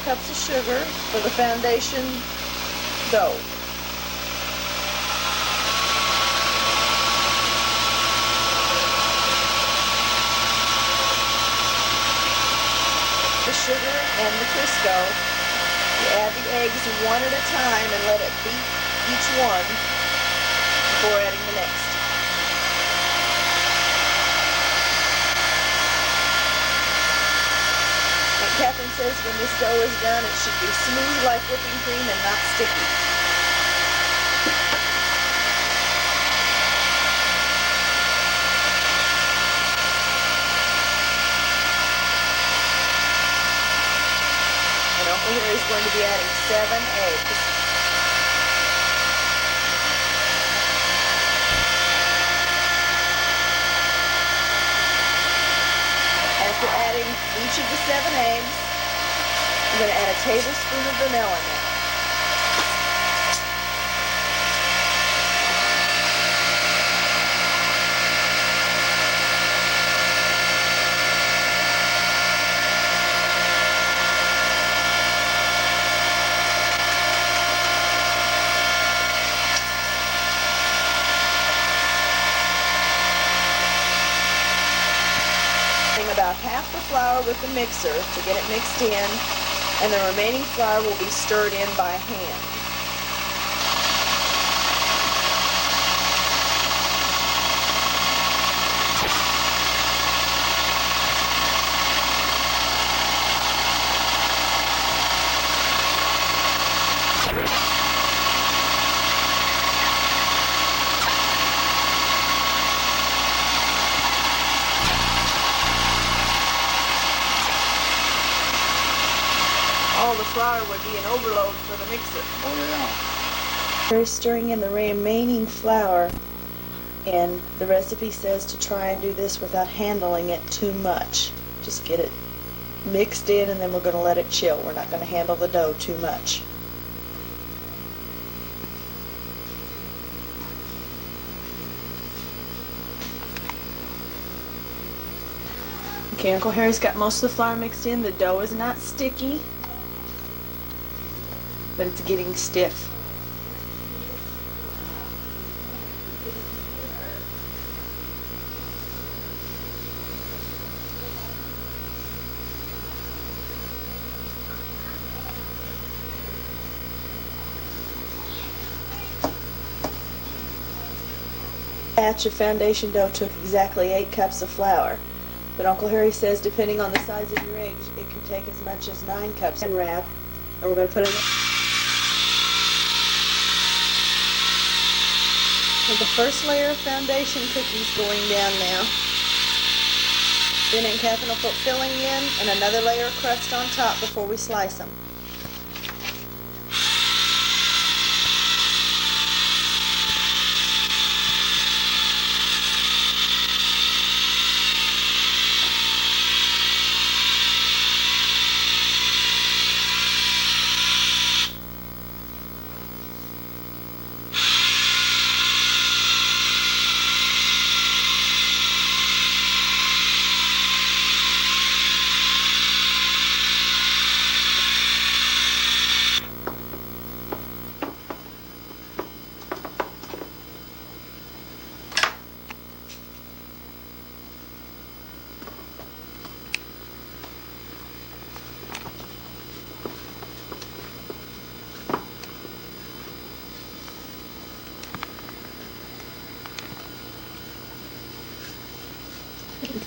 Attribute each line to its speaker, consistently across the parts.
Speaker 1: cups of sugar for the foundation dough. The sugar and the Crisco. You add the eggs one at a time and let it beat each one before adding the next. And Catherine says when this dough is done, it should be smooth like whipping cream and not sticky. And Uncle Harry is going to be adding 7 eggs. After adding each of the 7 eggs, I'm going to add a tablespoon of vanilla now. About half the flour with the mixer to get it mixed in, and the remaining flour will be stirred in by hand. All the flour would be an overload for the mixer.
Speaker 2: Oh yeah.
Speaker 1: We're stirring in the remaining flour, and the recipe says to try and do this without handling it too much. Just get it mixed in, and then we're going to let it chill. We're not going to handle the dough too much. Okay, Uncle Harry's got most of the flour mixed in. The dough is not sticky, but it's getting stiff. Batch of foundation dough took exactly 8 cups of flour, but Uncle Harry says depending on the size of your eggs, it could take as much as 9 cups. And wrap, and we're going to put it in. With the first layer of foundation cookies going down now. Then Aunt Catherine will put filling in and another layer of crust on top before we slice them.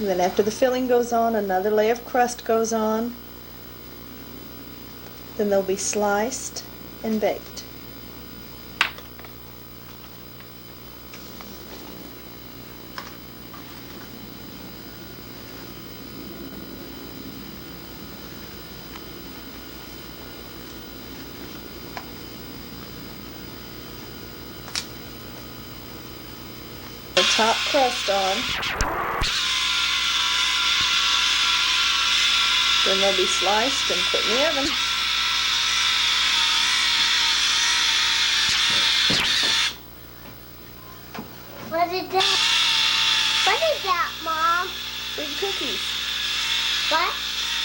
Speaker 1: And then after the filling goes on, another layer of crust goes on. Then they'll be sliced and baked. The top crust on. Then they'll be sliced and put in the oven.
Speaker 3: What is that? What is that, Mom?
Speaker 1: Big cookies.
Speaker 3: What?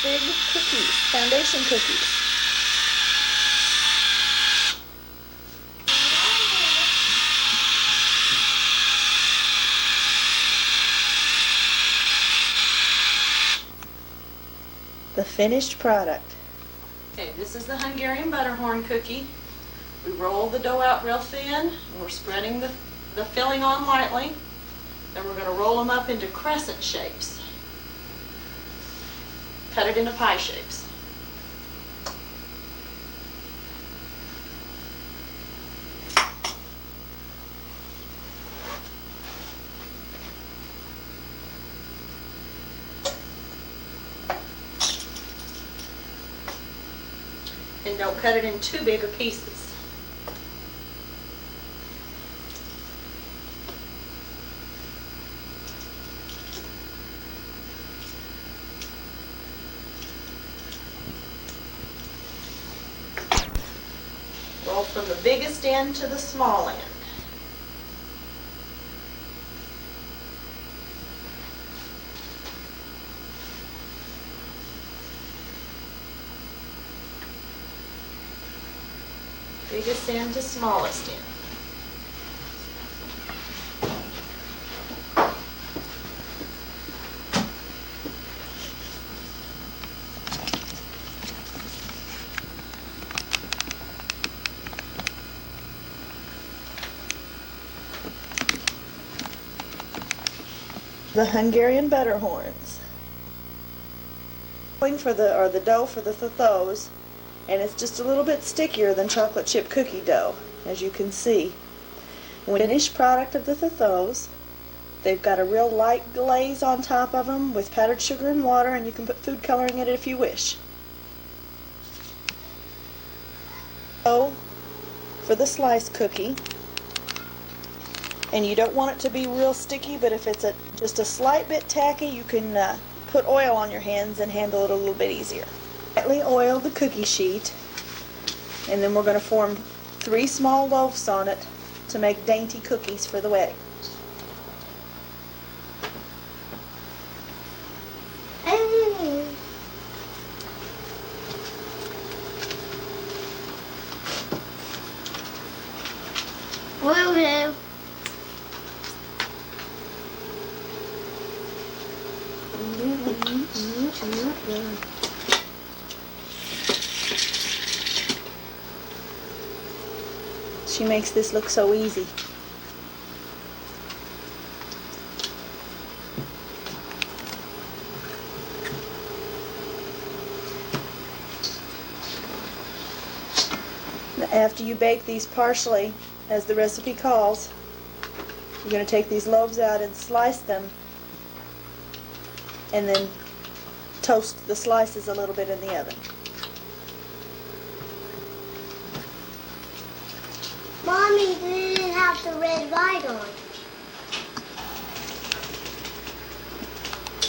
Speaker 1: Big cookies. Foundation cookies. The finished product.
Speaker 4: Okay, this is the Hungarian Butterhorn cookie. We roll the dough out real thin, and we're spreading the filling on lightly. Then we're going to roll them up into crescent shapes. Cut it into pie shapes. And don't cut it in too big of pieces. Roll from the biggest end to the small end. Biggest end to smallest end.
Speaker 1: The Hungarian Butterhorns. For the dough for the thos, and it's just a little bit stickier than chocolate chip cookie dough, as you can see. Finished product of the thos. They've got a real light glaze on top of them with powdered sugar and water, and you can put food coloring in it if you wish. So, for the slice cookie, and you don't want it to be real sticky, but if it's just a slight bit tacky, you can put oil on your hands and handle it a little bit easier. Lightly oil the cookie sheet, and then we're going to form 3 small loaves on it to make dainty cookies for the wedding.
Speaker 3: Woo-hoo.
Speaker 1: She makes this look so easy. After you bake these partially, as the recipe calls, you're going to take these loaves out and slice them, and then toast the slices a little bit in the oven.
Speaker 3: Mommy didn't have the red light on.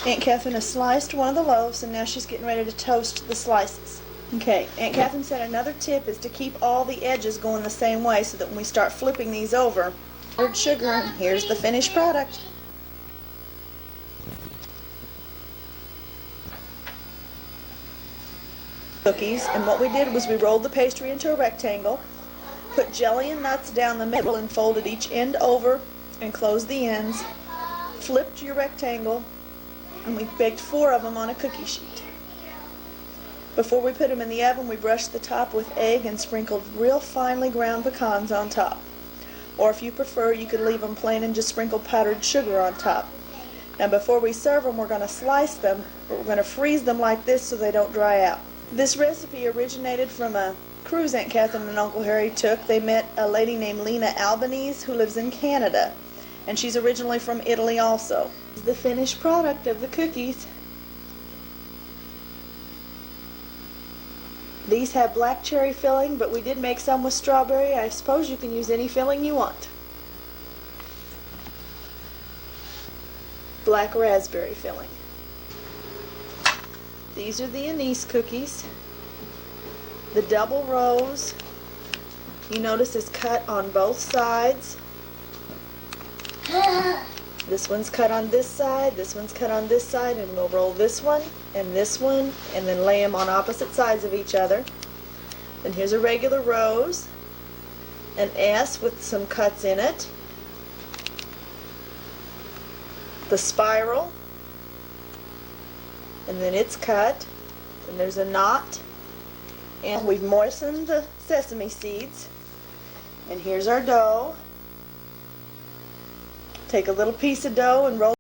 Speaker 1: Aunt Catherine has sliced one of the loaves, and now she's getting ready to toast the slices. Okay, Aunt Catherine said another tip is to keep all the edges going the same way so that when we start flipping these over, powdered sugar, and here's the finished product. Cookies, and what we did was we rolled the pastry into a rectangle, put jelly and nuts down the middle and folded each end over and closed the ends, flipped your rectangle, and we baked 4 of them on a cookie sheet. Before we put them in the oven, we brushed the top with egg and sprinkled real finely ground pecans on top. Or if you prefer, you could leave them plain and just sprinkle powdered sugar on top. Now before we serve them, we're going to slice them, but we're going to freeze them like this so they don't dry out. This recipe originated from a cruise Aunt Catherine and Uncle Harry took. They met a lady named Lena Albanese who lives in Canada, and she's originally from Italy also. This is the finished product of the cookies. These have black cherry filling, but we did make some with strawberry. I suppose you can use any filling you want. Black raspberry filling. These are the anise cookies. The double rose, you notice, is cut on both sides. This one's cut on this side, this one's cut on this side, and we'll roll this one, and then lay them on opposite sides of each other. Then here's a regular rose, an S with some cuts in it, the spiral, and then it's cut, And there's a knot. And we've moistened the sesame seeds. And here's our dough. Take a little piece of dough and roll